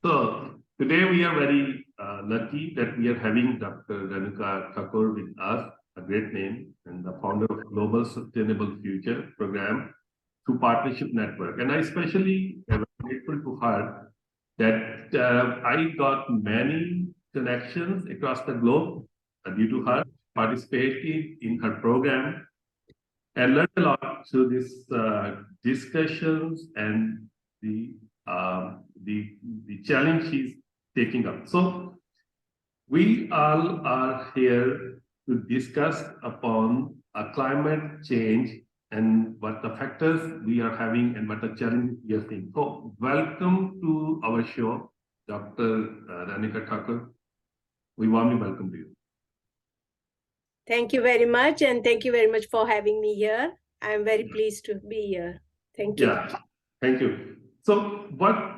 So today we are very lucky that we are having Dr. Danika Thakur with us, a great name, and the founder of Global Sustainable Future Program through Partnership Network. And I especially am grateful to her that I got many connections across the globe due to her participating in her program and learned a lot through these discussions and the the challenge she's taking up. So we all are here to discuss upon a climate change and what the factors we are having and what the challenges we are seeing. So welcome to our show, Dr. Danika Thakur. We warmly welcome you. Thank you very much, and thank you very much for having me here. I'm very pleased to be here. Thank you. Yeah, thank you. So what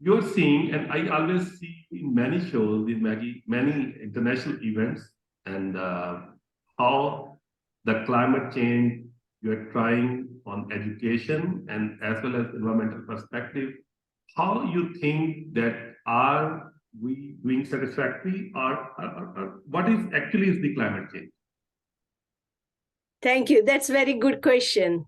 you're seeing, and I always see in many shows, in many international events, and how the climate change you're trying on education and as well as environmental perspective, how you think that are we doing satisfactory or what is actually is the climate change? Thank you. That's a very good question.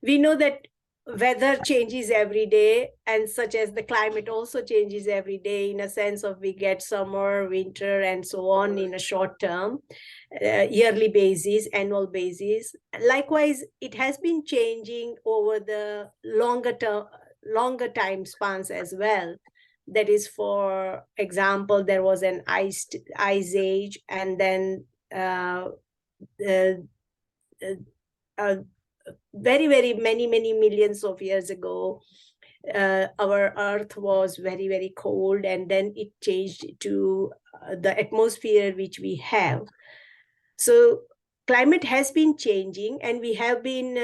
We know that weather changes every day, and such as the climate also changes every day in a sense of we get summer, winter, and so on in a short term, yearly basis, annual basis. Likewise, it has been changing over the longer time spans as well. That is, for example, there was an ice age, and then very many millions of years ago, our earth was very cold, and then it changed to the atmosphere which we have. So climate has been changing, and we have been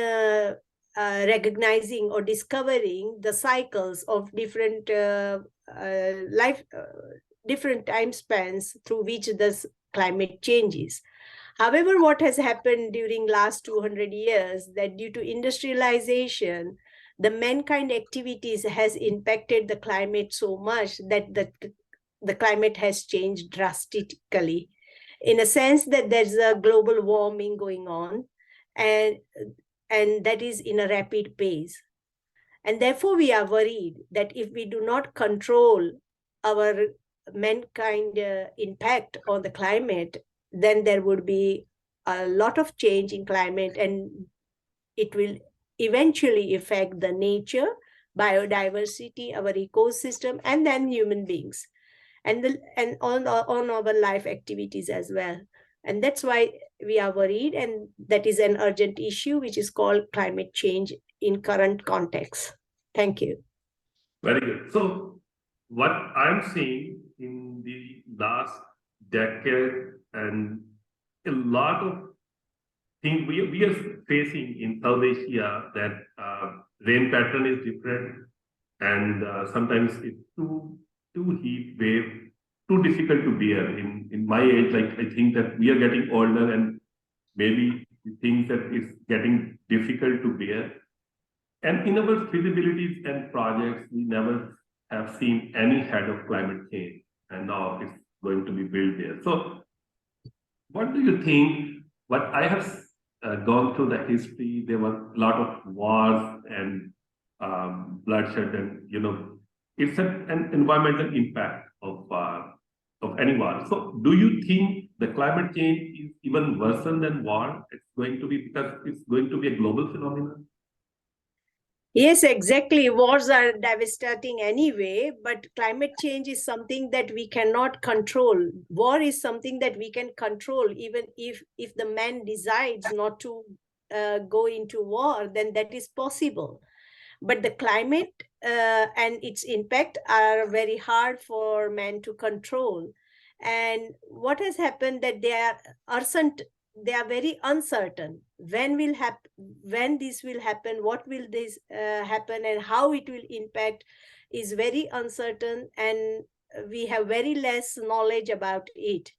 recognizing or discovering the cycles of different different time spans through which this climate changes. However, what has happened during last 200 years, that due to industrialization, the mankind activities has impacted the climate so much that the climate has changed drastically, in a sense that there's a global warming going on, and that is in a rapid pace. And therefore, we are worried that if we do not control our mankind impact on the climate, then there would be a lot of change in climate, and it will eventually affect the nature, biodiversity, our ecosystem, and then human beings, and on our life activities as well. And that's why we are worried, and that is an urgent issue which is called climate change in current context. Thank you. Very good. So what I'm seeing in the last decade and a lot of things we are facing in South Asia, that rain pattern is different, and sometimes it's too heat wave, too difficult to bear. In my age, like I think that we are getting older, and maybe we think that it's getting difficult to bear. And in our feasibilities and projects, we never have seen any head of climate change, and now it's going to be built there. So what do you think? What I have gone through the history, there was a lot of wars and bloodshed, and it's an environmental impact of any war. So, do you think the climate change is even worse than war? It's going to be because it's going to be a global phenomenon. Yes, exactly. Wars are devastating anyway, but climate change is something that we cannot control. War is something that we can control. Even if the man decides not to go into war, then that is possible. But the climate and its impact are very hard for man to control. And what has happened, that they are very uncertain. When this will happen, what will this happen, and how it will impact is very uncertain, and we have very less knowledge about it.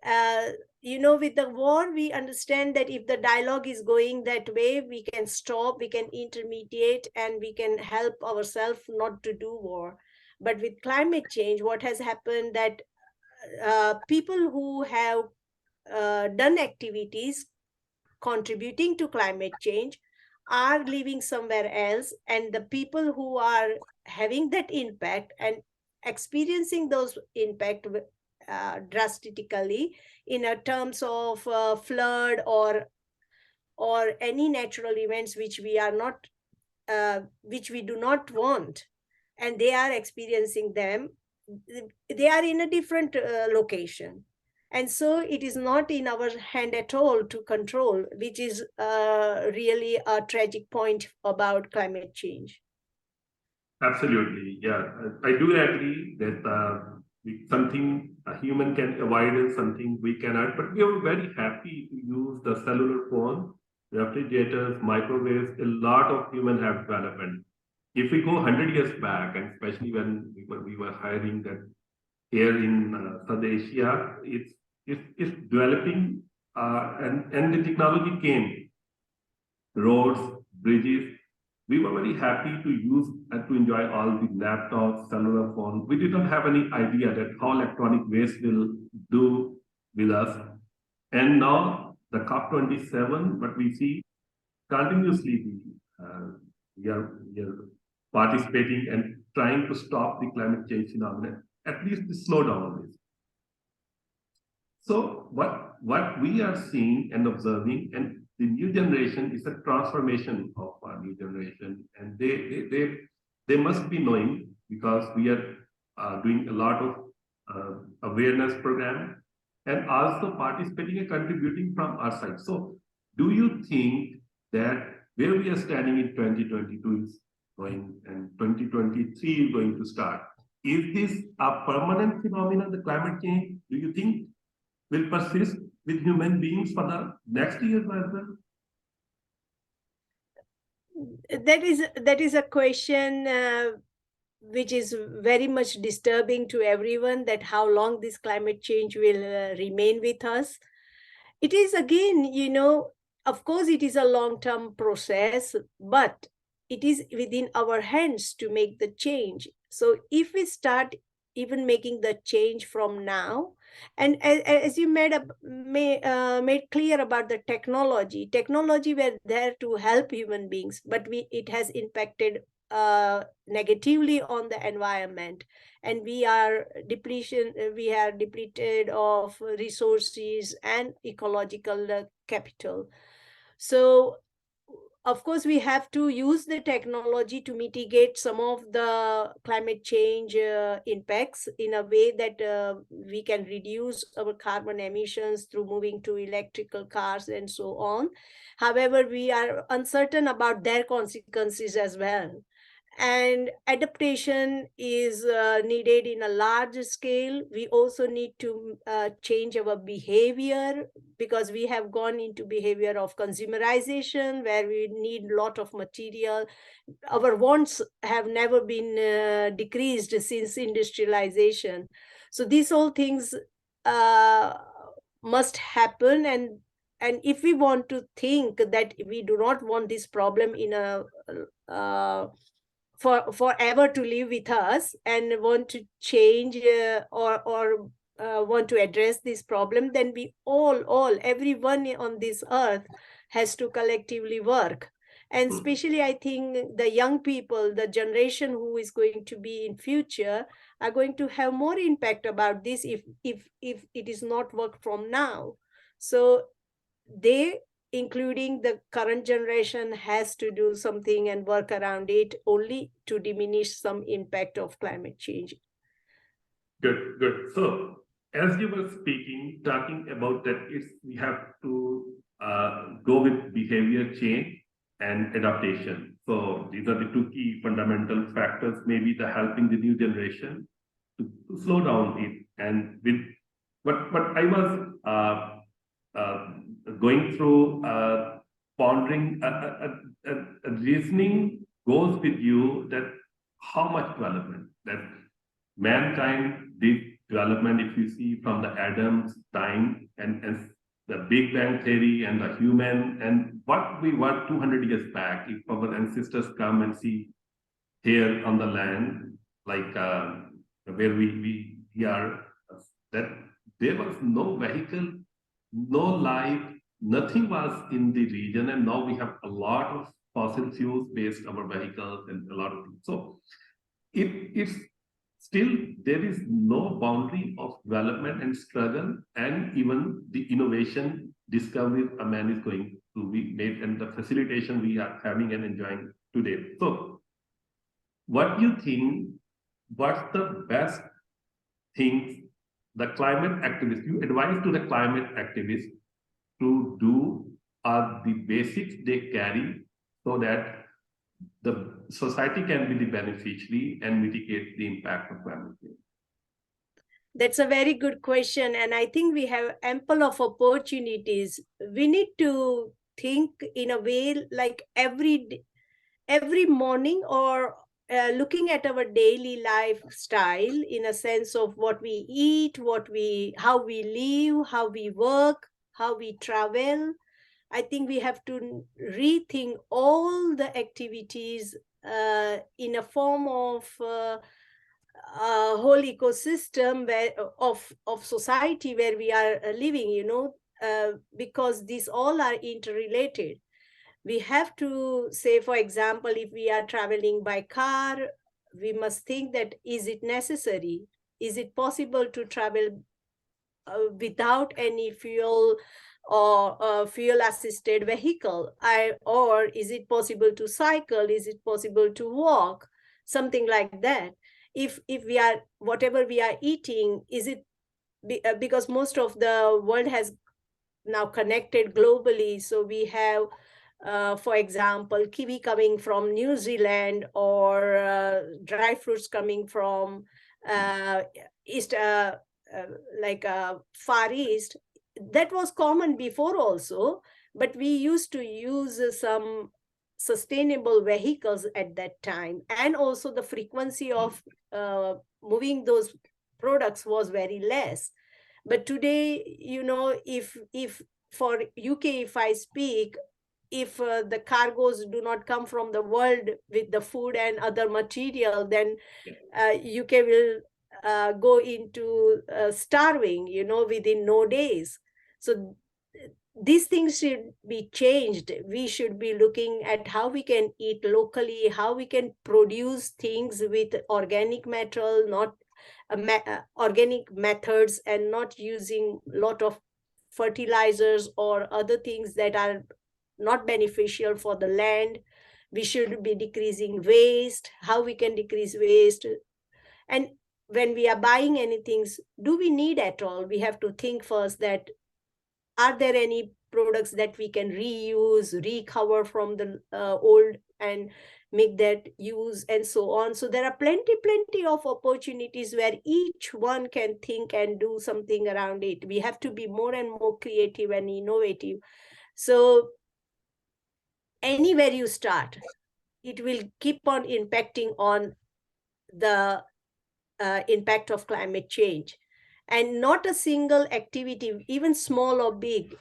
With the war, we understand that if the dialogue is going that way, we can stop, we can intermediate, and we can help ourselves not to do war. But with climate change, what has happened that people who have done activities contributing to climate change are living somewhere else, and the people who are having that impact and experiencing those impact drastically in a terms of flood or any natural events which we are not which we do not want, and they are experiencing them, they are in a different location. And so it is not in our hand at all to control, which is really a tragic point about climate change. Absolutely, yeah. I do agree that something a human can avoid and something we cannot. But we are very happy to use the cellular phone, refrigerators, microwaves. A lot of human have development. If we go 100 years back, and especially when we were hiring that here in South Asia, it's developing, and the technology came, roads, bridges. We were very happy to use and to enjoy all the laptops, cellular phones. We didn't have any idea that how electronic waste will do with us. And now the COP27, what we see continuously, we are participating and trying to stop the climate change phenomenon, at least the slowdown of this. So what we are seeing and observing, and the new generation is a transformation of our new generation, and they must be knowing, because we are doing a lot of awareness program and also participating and contributing from our side. So do you think that where we are standing in 2022 is going, and 2023 is going to start? Is this a permanent phenomenon, the climate change? Do you think will persist with human beings for the next years as well? That is a question which is very much disturbing to everyone, that how long this climate change will remain with us. It is, again, of course it is a long-term process, but it is within our hands to make the change. So if we start even making the change from now, and as you made clear about the technology were there to help human beings, but it has impacted negatively on the environment, and we are depleted of resources and ecological capital. So of course we have to use the technology to mitigate some of the climate change impacts in a way that we can reduce our carbon emissions through moving to electrical cars and so on. However, we are uncertain about their consequences as well, and adaptation is needed in a large scale. We also need to change our behavior, because we have gone into behavior of consumerization, where we need a lot of material. Our wants have never been decreased since industrialization. So these all things must happen, and if we want to think that we do not want this problem in a for forever to live with us, and want to change or want to address this problem, then we everyone on this earth has to collectively work. And especially I think the young people, the generation who is going to be in future, are going to have more impact about this if it is not worked from now. So they, including the current generation, has to do something and work around it, only to diminish some impact of climate change. Good. So as you were speaking, talking about that, we have to go with behavior change and adaptation. So these are the two key fundamental factors, maybe the helping the new generation to slow down it. And with what I was going through, pondering, a reasoning goes with you that how much development that mankind did development, if you see from the Adam's time and the Big Bang theory and the human and what we were 200 years back. If our ancestors come and see here on the land, like where we are, that there was no vehicle, no life, nothing was in the region, and now we have a lot of fossil fuels based our vehicles and a lot of things. So it's still there is no boundary of development and struggle, and even the innovation discoveries a man is going to be made, and the facilitation we are having and enjoying today. So what you think, what's the best things the climate activists, you advise to the climate activists to do, are the basics they carry, so that the society can be the beneficiary and mitigate the impact of climate change? That's a very good question. And I think we have ample of opportunities. We need to think in a way like every morning, or looking at our daily lifestyle in a sense of what we eat, how we live, how we work, how we travel. I think we have to rethink all the activities in a form of a whole ecosystem of society where we are living, because these all are interrelated. We have to say, for example, if we are traveling by car, we must think that, is it necessary? Is it possible to travel without any fuel or fuel assisted vehicle? Or is it possible to cycle? Is it possible to walk? Something like that. If we are, whatever we are eating, is it because most of the world has now connected globally, so we have for example, kiwi coming from New Zealand, or dry fruits coming from east, Far East. That was common before also, but we used to use some sustainable vehicles at that time, and also the frequency of moving those products was very less. But today, if for UK, if I speak, if the cargoes do not come from the world with the food and other material, then UK will go into starving, within no days. So these things should be changed. We should be looking at how we can eat locally, how we can produce things with organic material, not organic methods, and not using a lot of fertilizers or other things that are not beneficial for the land. We should be decreasing waste, how we can decrease waste. And when we are buying anything, do we need at all? We have to think first that, are there any products that we can reuse, recover from the old and make that use, and so on. So there are plenty of opportunities where each one can think and do something around it. We have to be more and more creative and innovative. So anywhere you start, it will keep on impacting on the impact of climate change. And not a single activity, even small or big,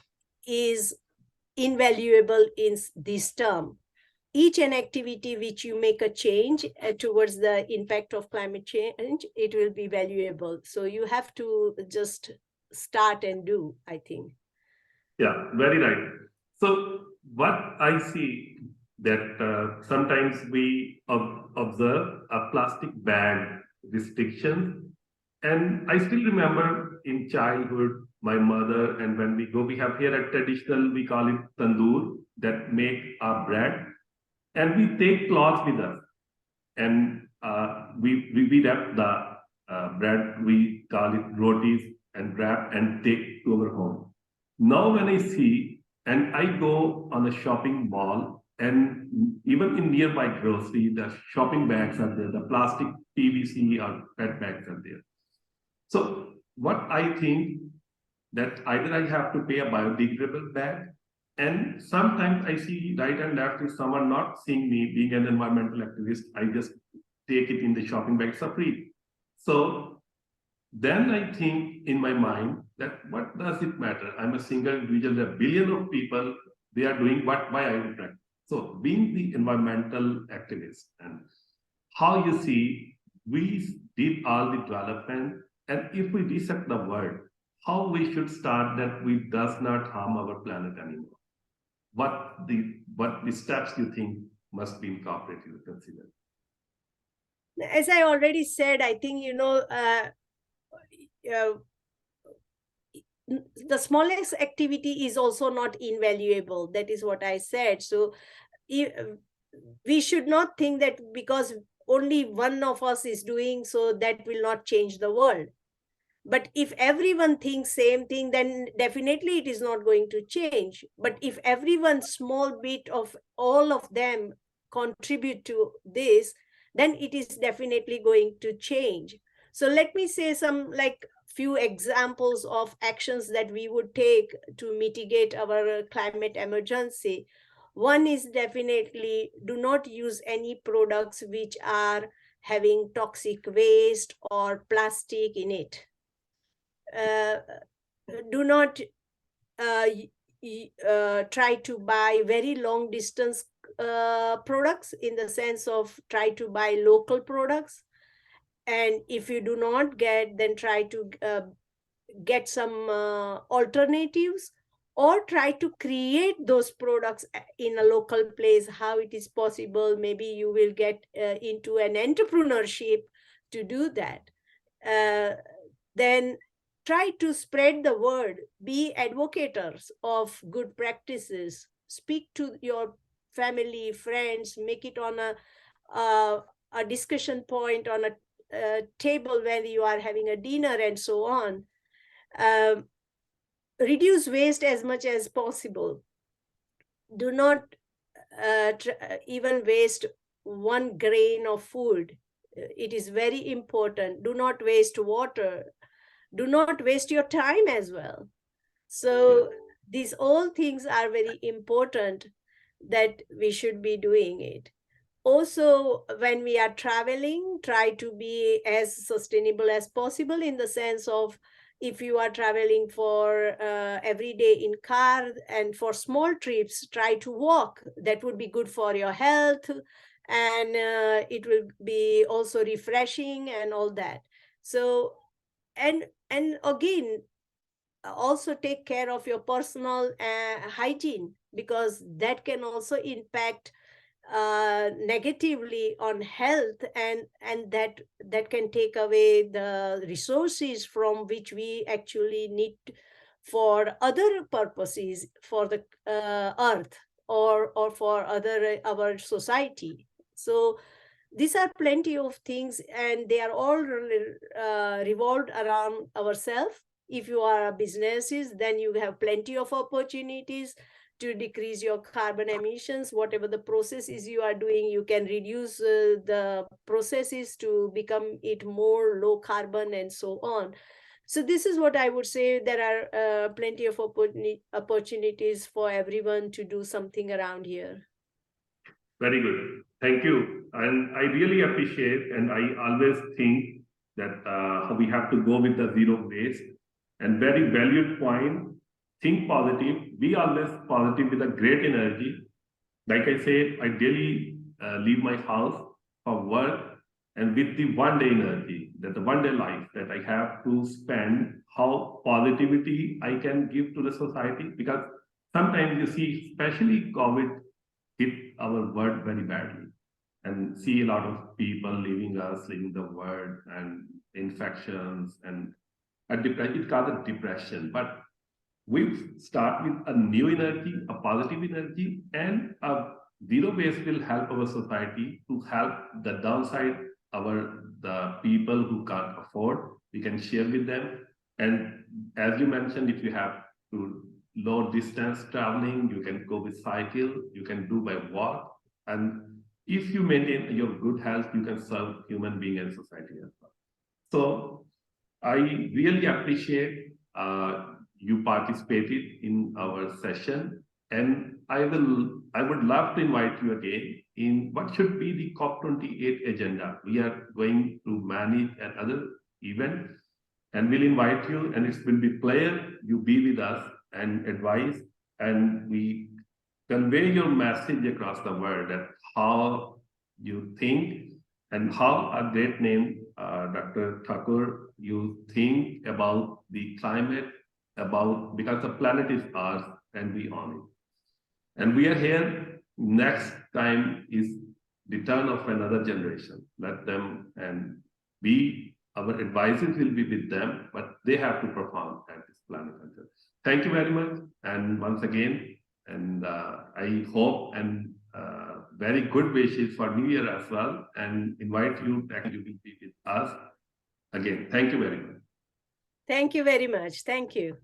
is invaluable in this term. Each an activity which you make a change towards the impact of climate change, it will be valuable. So you have to just start and do, I think. Yeah, very right. So what I see that sometimes we observe a plastic bag restriction, and I still remember in childhood my mother, and when we go, we have here a traditional, we call it tandoor, that make our bread, and we take cloth with us, and we wrap the bread, we call it rotis, and wrap and take to our home. Now when I see, and I go on a shopping mall, and even in nearby grocery, the shopping bags are there, the plastic PVC or PET bags are there. So what I think, that either I have to pay a biodegradable bag, and sometimes I see right and left, if someone not seeing me being an environmental activist, I just take it in the shopping bag for free. So then I think in my mind that what does it matter? I'm a single individual, there are billions of people, they are doing what, why I would practice. So being the environmental activist, and how you see we did all the development, and if we reset the world, how we should start that we does not harm our planet anymore? What the steps you think must be incorporated or considered? As I already said, I think, the smallest activity is also not invaluable. That is what I said. So we should not think that because only one of us is doing, so that will not change the world. But if everyone thinks same thing, then definitely it is not going to change. But if everyone small bit of all of them contribute to this, then it is definitely going to change. So let me say some like few examples of actions that we would take to mitigate our climate emergency. One is definitely do not use any products which are having toxic waste or plastic in it. Do not try to buy very long distance products, in the sense of try to buy local products. And if you do not get, then try to get some alternatives, or try to create those products in a local place. How it is possible? Maybe you will get into an entrepreneurship to do that. Then try to spread the word, be advocates of good practices, speak to your family, friends, make it on a discussion point on a table where you are having a dinner and so on. Reduce waste as much as possible. Do not even waste one grain of food. It is very important. Do not waste water. Do not waste your time as well. So these all things are very important that we should be doing it. Also, when we are traveling, try to be as sustainable as possible, in the sense of, if you are traveling for every day in car, and for small trips, try to walk. That would be good for your health, and it will be also refreshing and all that. So, and again, also take care of your personal hygiene, because that can also impact negatively on health, and that can take away the resources from which we actually need for other purposes, for the earth, or for other our society. So these are plenty of things, and they are all revolved around ourselves. If you are businesses, then you have plenty of opportunities to decrease your carbon emissions. Whatever the processes you are doing, you can reduce the processes to become it more low carbon and so on. So this is what I would say. There are plenty of opportunities for everyone to do something around here. Very good. Thank you. And I really appreciate, and I always think that we have to go with the zero waste. And very valued point, think positive, be always positive with a great energy. Like I said, I daily leave my house for work, and with the one day energy, that the one day life that I have to spend, how positivity I can give to the society. Because sometimes you see, especially COVID hit our world very badly, and see a lot of people leaving us, leaving the world, and infections, and it causes depression. But we start with a new energy, a positive energy, and a zero waste will help our society to help the downside, the people who can't afford. We can share with them. And as you mentioned, if you have to long distance traveling, you can go with cycle, you can do by walk. And if you maintain your good health, you can serve human being and society as well. So I really appreciate you participated in our session, and I would love to invite you again in what should be the COP28 agenda. We are going to manage another event, and we'll invite you, and it will be clear you be with us and advise, and we convey your message across the world, that how you think and how a great name, Dr. Thakur, you think about the climate, about because the planet is ours and we own it. And we are here. Next time is the turn of another generation. Let them, and our advisors will be with them, but they have to perform at this planet. Thank you very much. And once again, and I hope and very good wishes for New Year as well, and invite you that you will be with us again. Thank you very much. Thank you very much. Thank you.